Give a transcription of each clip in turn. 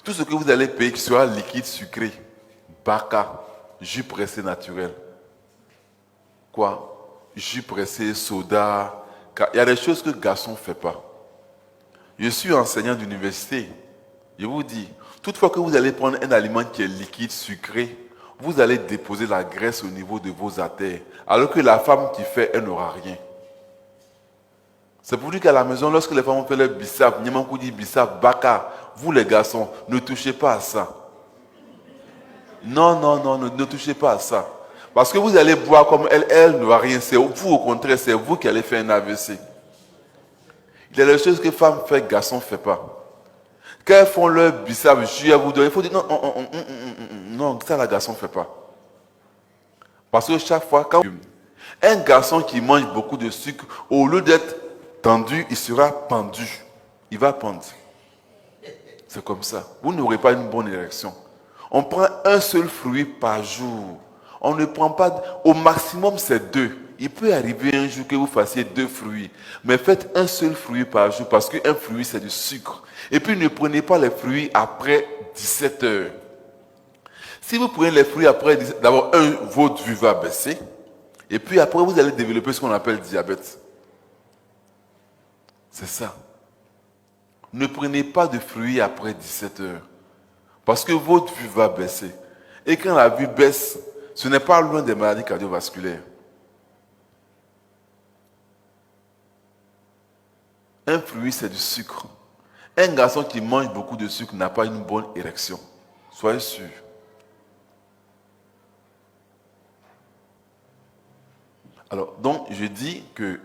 Tout ce que vous allez payer qui sera liquide, sucré, baka, jus pressé naturel. Quoi? Jus pressé, soda. Il y a des choses que le garçon ne fait pas. Je suis enseignant d'université. Je vous dis, toutefois que vous allez prendre un aliment qui est liquide, sucré, vous allez déposer la graisse au niveau de vos artères. Alors que la femme qui fait, elle n'aura rien. C'est pour dire qu'à la maison, lorsque les femmes font leur bissap, Nyamankou dit bissap, baka, vous les garçons, ne touchez pas à ça. Non, ne touchez pas à ça. Parce que vous allez boire comme elle, elle n'aura rien. C'est vous, au contraire, c'est vous qui allez faire un AVC. Il y a des choses que femmes font, garçons ne font pas. Quand elles font leur bissap, jus à vous donner, il faut dire non, ça la garçon ne fait pas. Parce que chaque fois, quand un garçon qui mange beaucoup de sucre, au lieu d'être tendu, il sera pendu. Il va pendre. C'est comme ça. Vous n'aurez pas une bonne érection. On prend un seul fruit par jour. On ne prend pas, au maximum c'est 2. Il peut arriver un jour que vous fassiez 2 fruits. Mais faites un seul fruit par jour parce qu'un fruit c'est du sucre. Et puis ne prenez pas les fruits après 17 heures. Si vous prenez les fruits après 17 heures, d'abord, votre vue va baisser. Et puis après, vous allez développer ce qu'on appelle diabète. C'est ça. Ne prenez pas de fruits après 17 heures. Parce que votre vue va baisser. Et quand la vue baisse, ce n'est pas loin des maladies cardiovasculaires. Un fruit, c'est du sucre. Un garçon qui mange beaucoup de sucre n'a pas une bonne érection. Soyez sûr. Alors, donc, je dis que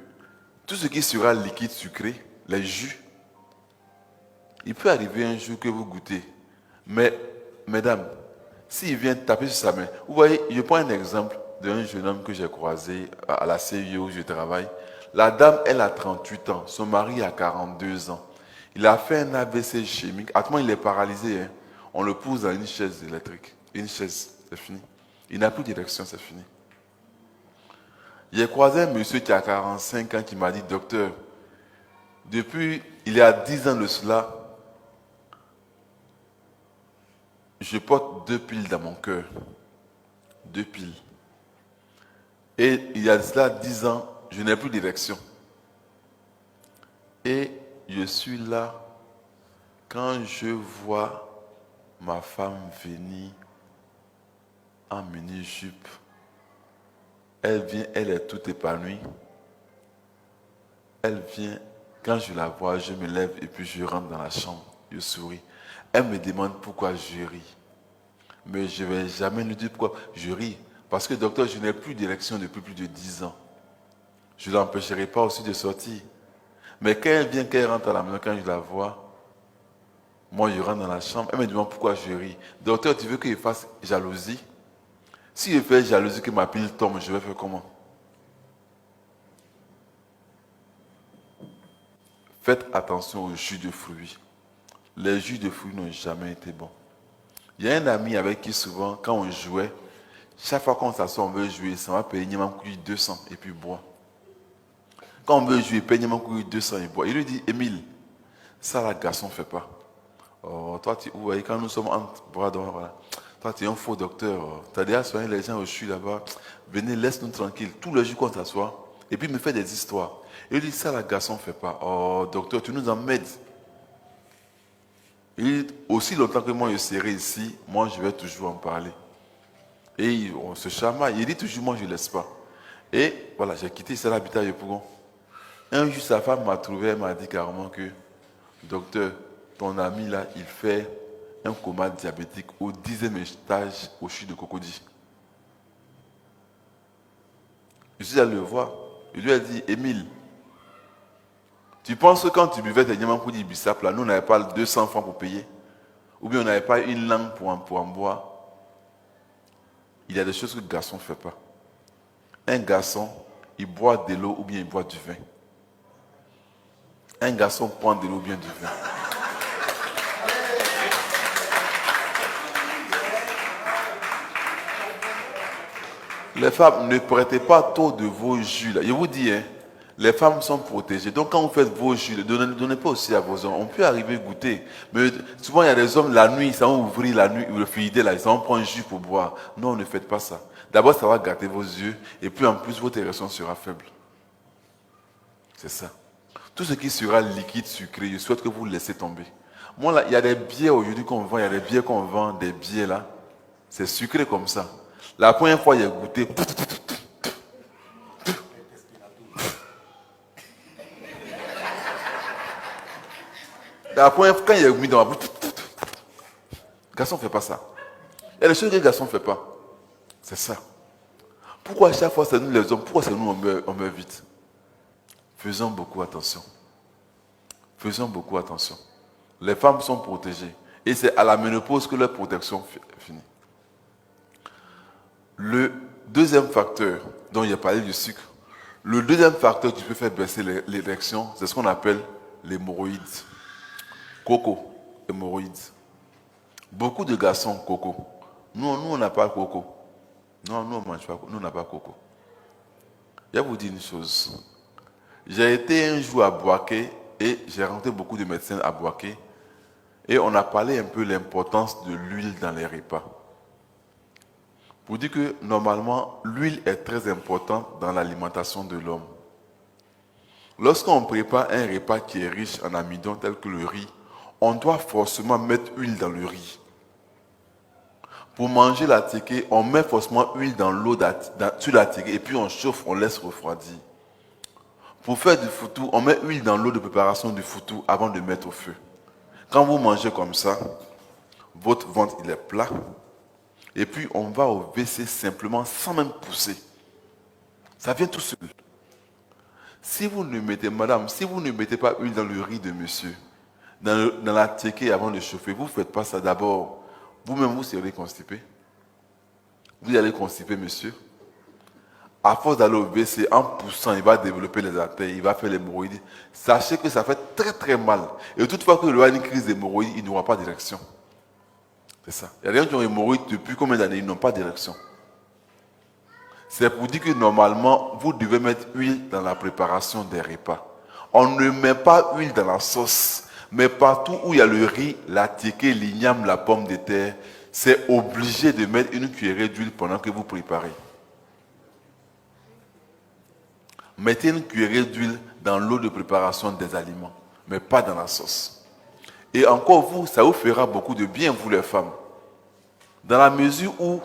tout ce qui sera liquide, sucré, les jus, il peut arriver un jour que vous goûtez. Mais, mesdames, s'il vient taper sur sa main, vous voyez, je prends un exemple d'un jeune homme que j'ai croisé à la CIE où je travaille. La dame, elle a 38 ans, son mari a 42 ans. Il a fait un AVC chimique. Actuellement, il est paralysé. Hein. On le pousse dans une chaise électrique. Une chaise, c'est fini. Il n'a plus d'érection, c'est fini. J'ai croisé un monsieur qui a 45 ans qui m'a dit, docteur, depuis il y a 10 ans de cela, je porte 2 piles dans mon cœur. 2 piles. Et il y a cela 10 ans, je n'ai plus d'érection. Et je suis là quand je vois ma femme venir en mini-jupe. Elle vient, elle est toute épanouie. Elle vient, quand je la vois, je me lève et puis je rentre dans la chambre. Je souris. Elle me demande pourquoi je ris. Mais je ne vais jamais lui dire pourquoi je ris. Parce que docteur, je n'ai plus d'érection depuis plus de 10 ans. Je ne l'empêcherai pas aussi de sortir. Mais quand elle vient, quand elle rentre à la maison, quand je la vois, moi je rentre dans la chambre, elle me demande pourquoi je ris. Docteur, tu veux que je fasse jalousie? Si je fais jalousie que ma pile tombe, je vais faire comment? Faites attention aux jus de fruits. Les jus de fruits n'ont jamais été bons. Il y a un ami avec qui souvent, quand on jouait, chaque fois qu'on s'assoit, on veut jouer, ça va payer 200 et puis boire. Quand on veut jouer, paye 200 et boire. Il lui dit, Émile, ça la garçon ne fait pas. Oh, toi, vous voyez, quand nous sommes entre bras devant, voilà. Toi, tu es un faux docteur. Tu as déjà soigné les gens au CHU là-bas. Venez, laisse-nous tranquille. Tous les jours qu'on s'assoit. Et puis, il me fait des histoires. Il dit, ça, la garçon ne fait pas. Oh, docteur, tu nous emmènes. Il dit, aussi longtemps que moi, je serai ici, moi, je vais toujours en parler. Et on se chamaille. Il dit toujours, moi, je ne laisse pas. Et voilà, j'ai quitté l'habitat de Pougon. Un jour, sa femme m'a trouvé, elle m'a dit carrément que, docteur, ton ami là, il fait un coma diabétique au 10e étage au CHU de Cocody. Je suis allé le voir. Il lui a dit, Émile, tu penses que quand tu buvais tes Nyamankou di Bissap, là, nous on n'avait pas 200 francs pour payer? Ou bien on n'avait pas une langue pour en boire? Il y a des choses que le garçon ne fait pas. Un garçon, il boit de l'eau ou bien il boit du vin. Un garçon prend de l'eau ou bien du vin. Les femmes, ne prêtez pas trop de vos jus là. Je vous dis, hein, Les femmes sont protégées. Donc quand vous faites vos jus, ne donnez pas aussi à vos hommes. On peut arriver à goûter. Mais souvent il y a des hommes, la nuit, ils vont ouvrir la nuit, le frigidaire, là, ils vont prendre un jus pour boire. Non, ne faites pas ça. D'abord, ça va gâter vos yeux. Et puis en plus, votre érection sera faible. C'est ça. Tout ce qui sera liquide, sucré, je souhaite que vous le laissez tomber. Moi, là, il y a des bières aujourd'hui qu'on vend, il y a des bières qu'on vend, des bières là. C'est sucré comme ça. La première fois, j'ai goûté. La première fois, quand il a mis dans ma bouche, garçon ne fait pas ça. Il y a des choses que les garçons ne font pas. C'est ça. Pourquoi à chaque fois c'est nous les hommes, pourquoi c'est nous on meurt vite? Faisons beaucoup attention. Faisons beaucoup attention. Les femmes sont protégées. Et c'est à la ménopause que leur protection finit. Le deuxième facteur dont il a parlé du sucre, le deuxième facteur qui peut faire baisser l'érection, c'est ce qu'on appelle l'hémorroïde. Coco, hémorroïde. Beaucoup de garçons ont coco. Nous on n'a pas coco. Non, nous on ne mange pas coco. Nous on n'a pas coco. Je vais vous dire une chose. J'ai été un jour à Boaké et j'ai rencontré beaucoup de médecins à Boaké et on a parlé un peu de l'importance de l'huile dans les repas. Pour dire que normalement, l'huile est très importante dans l'alimentation de l'homme. Lorsqu'on prépare un repas qui est riche en amidon tel que le riz, on doit forcément mettre huile dans le riz. Pour manger la tické, on met forcément huile dans l'eau sur la tické et puis on chauffe, on laisse refroidir. Pour faire du foutou, on met huile dans l'eau de préparation du foutou avant de mettre au feu. Quand vous mangez comme ça, votre ventre il est plat. Et puis on va au WC simplement sans même pousser. Ça vient tout seul. Si vous ne mettez pas huile dans le riz de monsieur, dans la tické avant de chauffer, vous ne faites pas ça d'abord. Vous-même, vous serez constipé. Vous allez constiper, monsieur. À force d'aller au WC, en poussant, il va développer les artères, il va faire l'hémorroïde. Sachez que ça fait très très mal. Et toutefois qu'il aura une crise d'hémorroïde, il n'aura pas d'érection. C'est ça. Il y a des gens qui ont hémorroïde depuis combien d'années, ils n'ont pas d'érection. C'est pour dire que normalement, vous devez mettre huile dans la préparation des repas. On ne met pas huile dans la sauce. Mais partout où il y a le riz, la tické, l'igname, la pomme de terre, c'est obligé de mettre une cuillerée d'huile pendant que vous préparez. Mettez une cuillerée d'huile dans l'eau de préparation des aliments, mais pas dans la sauce. Et encore vous, ça vous fera beaucoup de bien, vous les femmes. Dans la mesure où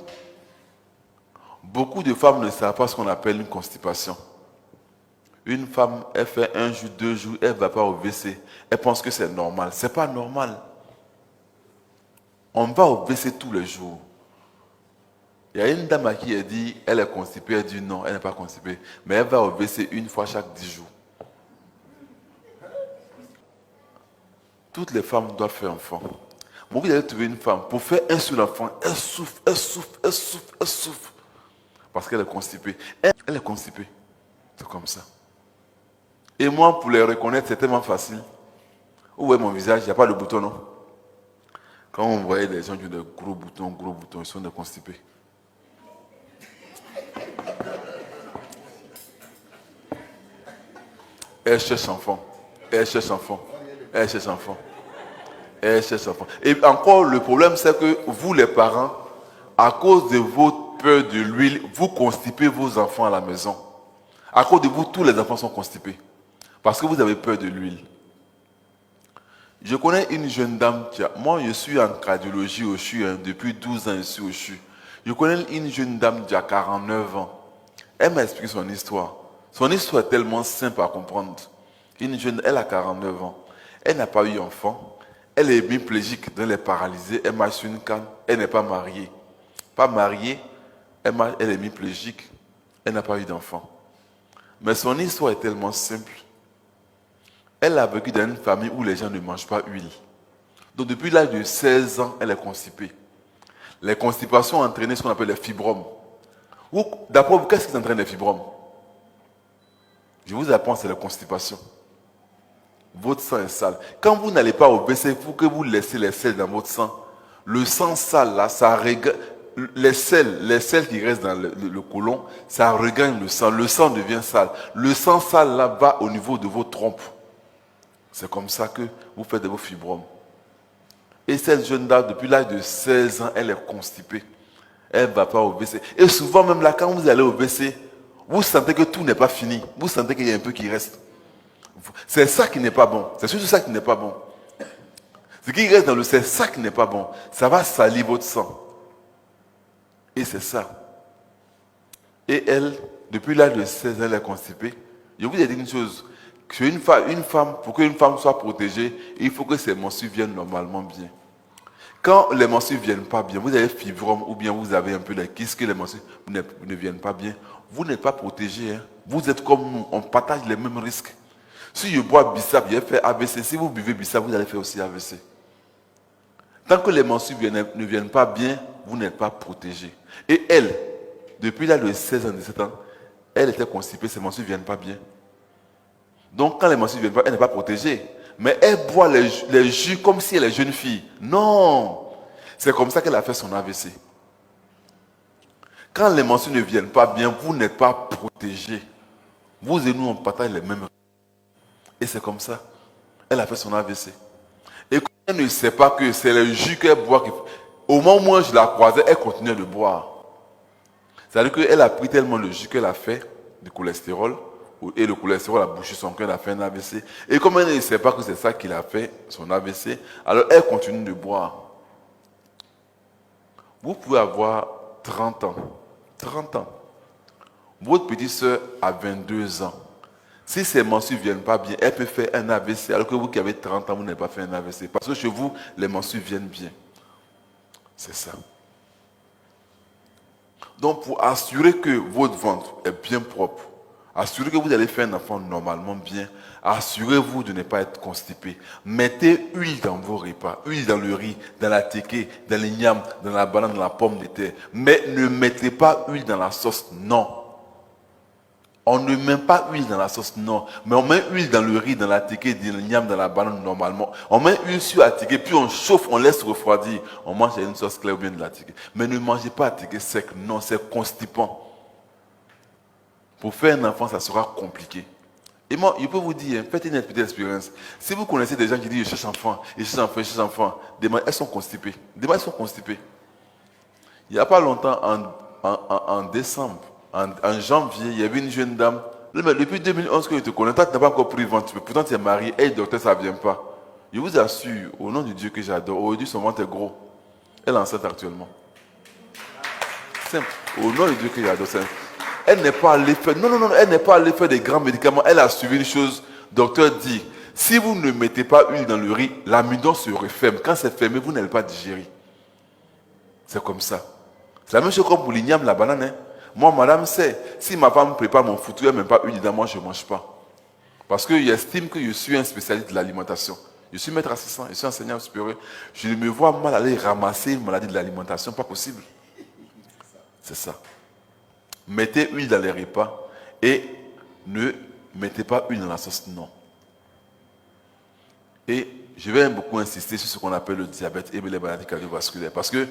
beaucoup de femmes ne savent pas ce qu'on appelle une constipation. Une femme, elle fait 1 jour, 2 jours, elle ne va pas au WC. Elle pense que c'est normal. Ce n'est pas normal. On va au WC tous les jours. Il y a une dame à qui elle dit, elle est constipée, elle dit non, elle n'est pas constipée. Mais elle va au WC une fois chaque 10 jours. Toutes les femmes doivent faire enfant. Bon, vous allez trouver une femme, pour faire un seul enfant, elle souffre, elle souffre, elle souffre, elle souffre. Parce qu'elle est constipée. Elle est constipée. C'est comme ça. Et moi, pour les reconnaître, c'est tellement facile. Vous voyez mon visage, il n'y a pas de bouton, non? Quand on voyait des gens qui ont des gros boutons, ils sont des constipés. Elle cherche enfant. Elle cherche enfant. Elle cherche enfant. Elle cherche enfant. Et encore, le problème, c'est que vous, les parents, à cause de votre peur de l'huile, vous constipez vos enfants à la maison. À cause de vous, tous les enfants sont constipés. Parce que vous avez peur de l'huile. Je connais une jeune dame moi je suis en cardiologie au CHU, depuis 12 ans ici au CHU. Je connais une jeune dame qui a 49 ans. Elle m'a expliqué son histoire. Son histoire est tellement simple à comprendre. Elle a 49 ans. Elle n'a pas eu enfant. Elle est hémiplégique, donc elle est paralysée. Elle marche sur une canne. Elle n'est pas mariée. Pas mariée, elle est hémiplégique. Elle n'a pas eu d'enfant. Mais son histoire est tellement simple. Elle a vécu dans une famille où les gens ne mangent pas d'huile. Donc depuis l'âge de 16 ans, elle est constipée. Les constipations entraînent ce qu'on appelle les fibromes. D'après vous, qu'est-ce qui entraîne les fibromes? Je vous apprends, c'est la constipation. Votre sang est sale. Quand vous n'allez pas au WC, il faut que vous laissez les sels dans votre sang. Le sang sale, là, les sels qui restent dans le côlon, ça regagne le sang devient sale. Le sang sale là va au niveau de vos trompes. C'est comme ça que vous faites de vos fibromes. Et cette jeune dame, depuis l'âge de 16 ans, elle est constipée. Elle ne va pas au WC. Et souvent même là, quand vous allez au WC, vous sentez que tout n'est pas fini. Vous sentez qu'il y a un peu qui reste. C'est ça qui n'est pas bon. C'est surtout ça qui n'est pas bon. Ce qui reste dans le sang, c'est ça qui n'est pas bon. Ça va salir votre sang. Et c'est ça. Et elle, depuis l'âge de 16 ans, elle est constipée. Je vous ai dit une chose. Que pour qu'une femme soit protégée, il faut que ses menstrues viennent normalement bien. Quand les menstrues ne viennent pas bien, vous avez fibrome ou bien vous avez un peu de kyste, que les menstrues ne viennent pas bien, vous n'êtes pas protégé. Hein. Vous êtes comme nous, on partage les mêmes risques. Si je bois Bissap, je vais faire AVC. Si vous buvez Bissap, vous allez faire aussi AVC. Tant que les menstrues ne viennent pas bien, vous n'êtes pas protégé. Et elle, depuis l'âge de 16 ans, 17 ans, elle était constipée, ses menstrues ne viennent pas bien. Donc quand les menstrues ne viennent pas, elle n'est pas protégée. Mais elle boit les jus comme si elle est jeune fille. Non! C'est comme ça qu'elle a fait son AVC. Quand les menstrues ne viennent pas bien, vous n'êtes pas protégé. Vous et nous, on partage les mêmes. Et c'est comme ça. Elle a fait son AVC. Et quand elle ne sait pas que c'est le jus qu'elle boit, au moment où je la croisais, elle continuait de boire. C'est-à-dire qu'elle a pris tellement le jus qu'elle a fait du cholestérol, et le cholestérol a bouché son cœur, elle a fait un AVC. Et comme elle ne sait pas que c'est ça qu'il a fait, son AVC, alors elle continue de boire. Vous pouvez avoir 30 ans. 30 ans. Votre petite soeur a 22 ans. Si ses menstrues ne viennent pas bien, elle peut faire un AVC, alors que vous qui avez 30 ans, vous n'avez pas fait un AVC. Parce que chez vous, les menstrues viennent bien. C'est ça. Donc, pour assurer que votre ventre est bien propre, assurer que vous allez faire un enfant normalement bien, assurez-vous de ne pas être constipé. Mettez huile dans vos repas, huile dans le riz, dans la téké, dans les yams, dans la banane, dans la pomme de terre. Mais ne mettez pas huile dans la sauce, non. On ne met pas huile dans la sauce, non. Mais on met huile dans le riz, dans la téké, dans le yam, dans la banane normalement. On met huile sur la téké, puis on chauffe, on laisse refroidir. On mange une sauce claire ou bien de la téké. Mais ne mangez pas la téké sec, non, c'est constipant. Pour faire un enfant, ça sera compliqué. Et moi, je peux vous dire, faites une petite expérience. Si vous connaissez des gens qui disent, je cherche enfant, je cherche enfant, je cherche enfant, demain, elles sont constipées. Demain, elles sont constipées. Il n'y a pas longtemps, en décembre, en janvier, il y avait une jeune dame. Depuis 2011 que je te connais, toi, tu n'as pas encore pris ventre. Pourtant, tu es marié. Et docteur, ça ne vient pas. Je vous assure, au nom de Dieu que j'adore, aujourd'hui, son ventre est gros. Elle est enceinte actuellement. Simple. Au nom de Dieu que j'adore, simple. Elle n'est pas allée faire, non, elle n'est pas allée faire des grands médicaments. Elle a suivi une chose. Docteur dit, si vous ne mettez pas huile dans le riz, l'amidon se referme. Quand c'est fermé, vous n'allez pas digérer. C'est comme ça. C'est la même chose comme pour l'igname, la banane. Hein. Moi, madame sait, si ma femme prépare mon foutu, elle ne met pas huile dedans, moi, je ne mange pas. Parce que j'estime que je suis un spécialiste de l'alimentation. Je suis maître assistant, je suis enseignant supérieur. Je ne me vois mal aller ramasser une maladie de l'alimentation, pas possible. C'est ça. Mettez huile dans les repas et ne mettez pas huile dans la sauce, non. Et je vais beaucoup insister sur ce qu'on appelle le diabète et les maladies cardiovasculaires. Parce que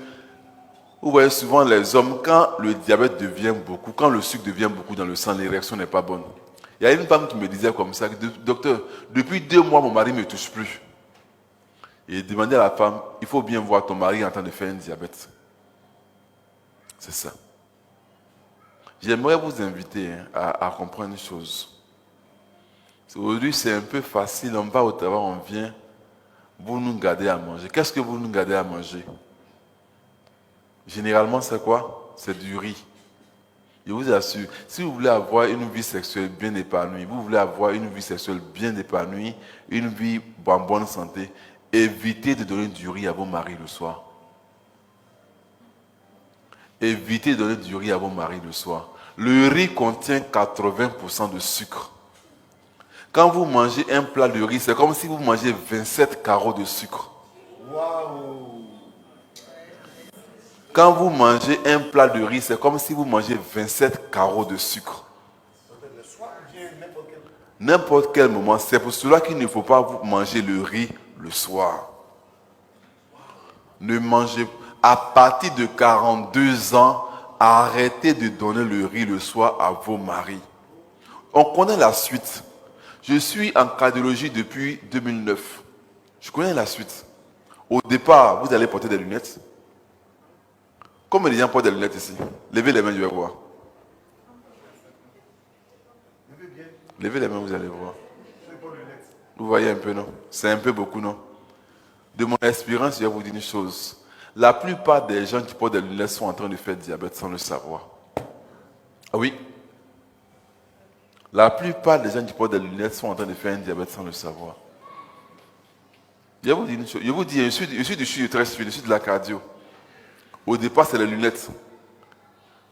vous voyez souvent les hommes, quand le diabète devient beaucoup, quand le sucre devient beaucoup dans le sang, l'érection n'est pas bonne. Il y a une femme qui me disait comme ça, docteur, depuis 2 mois, mon mari ne me touche plus. Et il demandait à la femme, il faut bien voir ton mari en train de faire un diabète. C'est ça. J'aimerais vous inviter à comprendre une chose. Aujourd'hui, c'est un peu facile, on va au travail, on vient, vous nous gardez à manger. Qu'est-ce que vous nous gardez à manger? Généralement, c'est quoi? C'est du riz. Je vous assure, si vous voulez avoir une vie sexuelle bien épanouie, vous voulez avoir une vie sexuelle bien épanouie, une vie en bonne santé, évitez de donner du riz à vos maris le soir. Évitez de donner du riz à vos maris le soir. Le riz contient 80% de sucre. Quand vous mangez un plat de riz, c'est comme si vous mangez 27 carreaux de sucre. Waouh! Quand vous mangez un plat de riz, c'est comme si vous mangez 27 carreaux de sucre. N'importe quel moment. C'est pour cela qu'il ne faut pas manger le riz le soir. Ne mangez pas. À partir de 42 ans, arrêtez de donner le riz le soir à vos maris. On connaît la suite. Je suis en cardiologie depuis 2009. Je connais la suite. Au départ, vous allez porter des lunettes. Combien de gens portent des lunettes ici? Levez les mains, je vais voir. Levez les mains, vous allez voir. Vous voyez un peu, non? C'est un peu beaucoup, non? De mon expérience, je vais vous dire une chose. La plupart des gens qui portent des lunettes sont en train de faire diabète sans le savoir. Ah oui? La plupart des gens qui portent des lunettes sont en train de faire un diabète sans le savoir. Je vais vous dire une chose. Je vous dis, je suis très suivi, je suis de la cardio. Au départ, c'est les lunettes.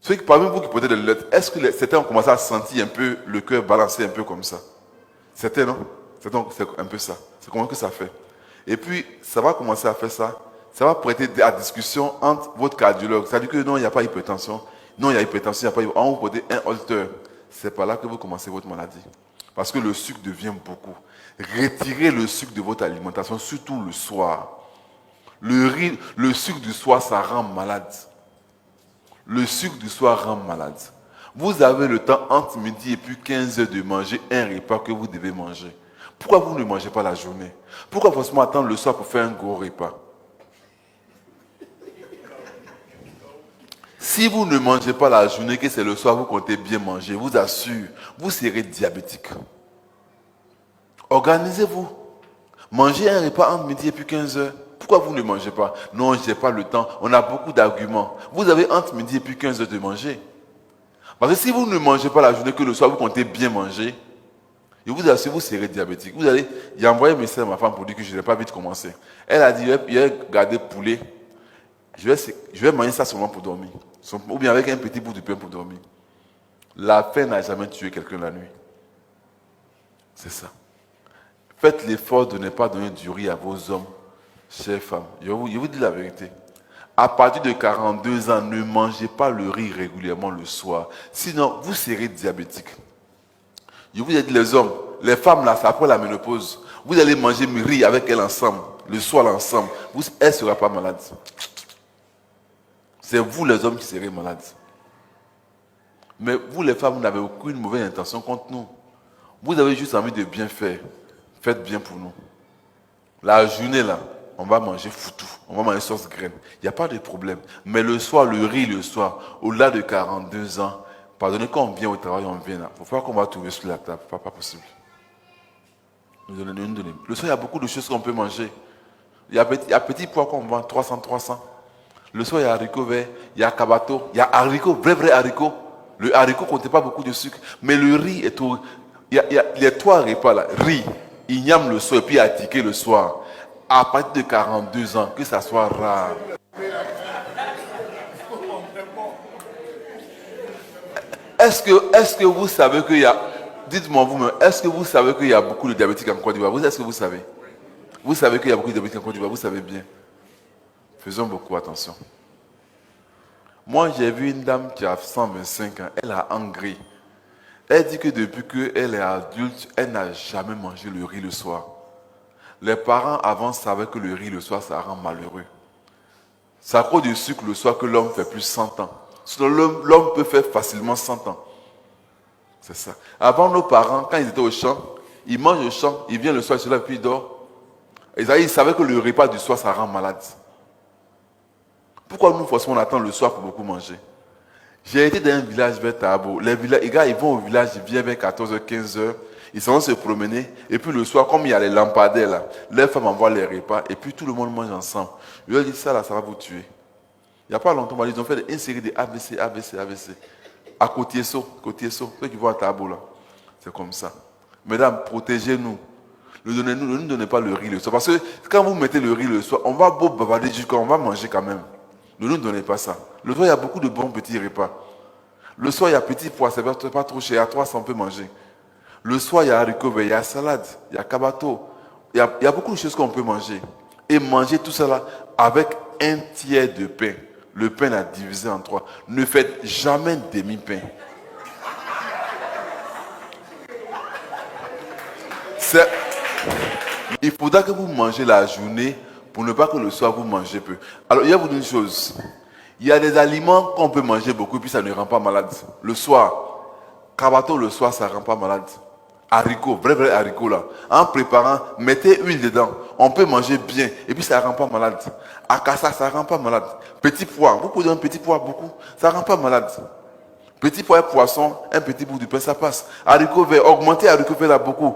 Ceux qui, parmi vous qui portez des lunettes, est-ce que certains ont commencé à sentir un peu le cœur balancer un peu comme ça? Certains, non? Certains, c'est un peu ça. C'est comment que ça fait. Et puis, ça va commencer à faire ça. Ça va prêter à discussion entre votre cardiologue. Ça dit que non, il n'y a pas hypertension. Non, il y a hypertension, il n'y a pas hypertension. On vous portez un holter. C'est par là que vous commencez votre maladie. Parce que le sucre devient beaucoup. Retirez le sucre de votre alimentation, surtout le soir. Le sucre du soir, ça rend malade. Le sucre du soir rend malade. Vous avez le temps entre midi et puis 15 heures de manger un repas que vous devez manger. Pourquoi vous ne mangez pas la journée? Pourquoi forcément attendre le soir pour faire un gros repas? Si vous ne mangez pas la journée, que c'est le soir, vous comptez bien manger, je vous assure, vous serez diabétique. Organisez-vous. Mangez un repas entre midi et puis 15 heures. Pourquoi vous ne mangez pas? Non, je n'ai pas le temps. On a beaucoup d'arguments. Vous avez entre midi et puis 15 heures de manger. Parce que si vous ne mangez pas la journée, que le soir, vous comptez bien manger, je vous assure, vous serez diabétique. J'ai envoyé un message à ma femme pour dire que je n'ai pas vite commencé. Elle a dit, il va garder poulet. Je vais manger ça seulement pour dormir. Ou bien avec un petit bout de pain pour dormir. La faim n'a jamais tué quelqu'un la nuit. C'est ça. Faites l'effort de ne pas donner du riz à vos hommes, chères femmes. Je vous dis la vérité. À partir de 42 ans, ne mangez pas le riz régulièrement le soir. Sinon, vous serez diabétique. Je vous ai dit, les hommes, les femmes, là, c'est après la ménopause. Vous allez manger riz avec elles ensemble, le soir ensemble. Elle ne sera pas malade. C'est vous, les hommes, qui serez malades. Mais vous, les femmes, vous n'avez aucune mauvaise intention contre nous. Vous avez juste envie de bien faire. Faites bien pour nous. La journée, là, on va manger foutou. On va manger sauce graine. Il n'y a pas de problème. Mais le soir, le riz, le soir, au-delà de 42 ans, pardonnez, quand on vient au travail, on vient là. Il ne faut pas qu'on va trouver sur la table. Pas possible. Nous donner. Le soir, il y a beaucoup de choses qu'on peut manger. Il y a petit pois qu'on vend, 300. Le soir, il y a haricots verts, il y a cabato, il y a haricots, vrai haricots. Le haricot ne comptait pas beaucoup de sucre. Mais le riz est tout. Il y a les 3 repas là. Riz, igname le soir et puis attiqué le soir. À partir de 42 ans, que ça soit rare. Est-ce que vous savez qu'il y a... Dites-moi vous-même, est-ce que vous savez qu'il y a beaucoup de diabétiques en Côte d'Ivoire? Est-ce que vous savez? Vous savez qu'il y a beaucoup de diabétiques en Côte d'Ivoire, vous savez bien. Faisons beaucoup attention. Moi, j'ai vu une dame qui a 125 ans, elle a engrais. Elle dit que depuis qu'elle est adulte, elle n'a jamais mangé le riz le soir. Les parents avant savaient que le riz le soir, ça rend malheureux. C'est à cause du sucre le soir que l'homme fait plus 100 ans. Sinon, l'homme peut faire facilement 100 ans. C'est ça. Avant, nos parents, quand ils étaient au champ, ils mangent au champ, ils viennent le soir, ils se lèvent puis ils dorment. Et ils savaient que le repas du soir, ça rend malade. Pourquoi nous, forcément, on attend le soir pour beaucoup manger? J'ai été dans un village vers Tabo. Les gars, ils vont au village, ils viennent vers 14h, 15h. Ils s'en vont se promener. Et puis le soir, comme il y a les lampadaires là, les femmes envoient les repas. Et puis tout le monde mange ensemble. Je leur dis, ça là, ça va vous tuer. Il n'y a pas longtemps, ils ont fait une série de AVC. À Côtier-Saut, ceux qui vont à Tabo là. C'est comme ça. Mesdames, protégez-nous. Ne nous donnez pas le riz le soir. Parce que quand vous mettez le riz le soir, on va beau bavarder jusqu'à on va manger quand même. Ne nous donnez pas ça. Le soir, il y a beaucoup de bons petits repas. Le soir, il y a petit pois, c'est pas trop cher. À 300, on peut manger. Le soir, il y a haricots verts, il y a salade, il y a cabato. Il y a beaucoup de choses qu'on peut manger. Et manger tout ça là avec un tiers de pain. Le pain est divisé en 3. Ne faites jamais demi-pain. Il faudra que vous mangez la journée pour ne pas que le soir vous mangez peu. Alors, il y a une chose. Il y a des aliments qu'on peut manger beaucoup, puis ça ne rend pas malade. Le soir, cabato le soir, ça ne rend pas malade. Haricots, vrai haricots là. En préparant, mettez huile dedans. On peut manger bien, et puis ça ne rend pas malade. Akassa, ça ne rend pas malade. Petit pois, vous pouvez donner un petit pois beaucoup, ça ne rend pas malade. Petit pois et poisson, un petit bout de pain, ça passe. Haricots verts, augmentez haricots verts là beaucoup.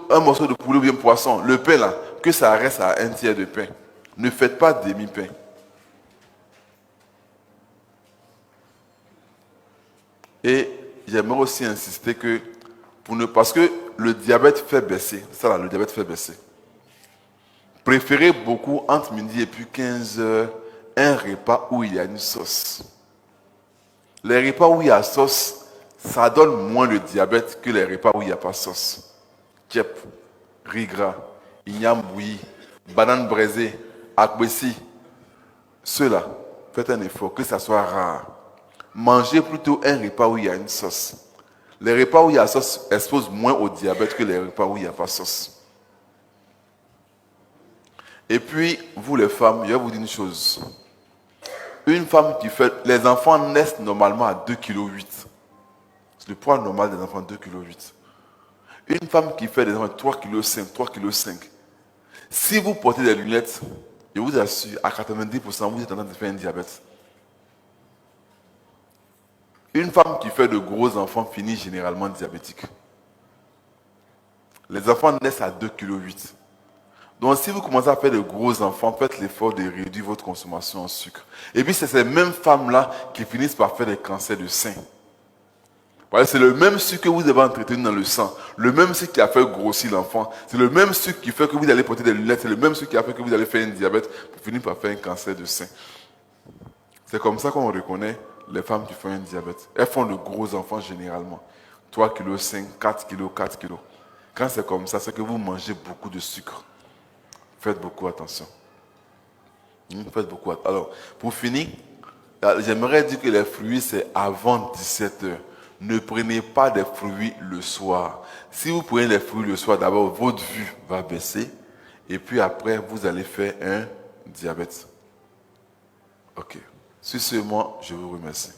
Un morceau de poulet ou bien poisson. Le pain là, que ça reste à un tiers de pain. Ne faites pas demi-pain. Et j'aimerais aussi insister que, parce que le diabète fait baisser, ça là, le diabète fait baisser. Préférez beaucoup entre midi et puis 15 heures un repas où il y a une sauce. Les repas où il y a sauce, ça donne moins le diabète que les repas où il n'y a pas sauce. Tchèp, riz gras, igname bouilli, banane braisée, akbessi. Ceux-là, faites un effort, que ça soit rare. Mangez plutôt un repas où il y a une sauce. Les repas où il y a sauce exposent moins au diabète que les repas où il n'y a pas sauce. Et puis, vous les femmes, je vais vous dire une chose. Une femme qui fait... Les enfants naissent normalement à 2,8 kg. C'est le poids normal des enfants, 2,8 kg. Une femme qui fait des enfants 3,5 kg, 3,5 kg. Si vous portez des lunettes, je vous assure, à 90%, vous êtes en train de faire un diabète. Une femme qui fait de gros enfants finit généralement diabétique. Les enfants naissent à 2,8 kg. Donc si vous commencez à faire de gros enfants, faites l'effort de réduire votre consommation en sucre. Et puis c'est ces mêmes femmes-là qui finissent par faire des cancers de sein. C'est le même sucre que vous avez entretenu dans le sang. Le même sucre qui a fait grossir l'enfant. C'est le même sucre qui fait que vous allez porter des lunettes. C'est le même sucre qui a fait que vous allez faire un diabète pour finir par faire un cancer de sein. C'est comme ça qu'on reconnaît les femmes qui font un diabète. Elles font de gros enfants généralement. 3,5 kg, 4 kg, 4 kg. Quand c'est comme ça, c'est que vous mangez beaucoup de sucre. Faites beaucoup attention. Faites beaucoup attention. Alors, pour finir, j'aimerais dire que les fruits, c'est avant 17 heures. Ne prenez pas des fruits le soir. Si vous prenez des fruits le soir, d'abord, votre vue va baisser. Et puis après, vous allez faire un diabète. Ok. Sur ce, moi, je vous remercie.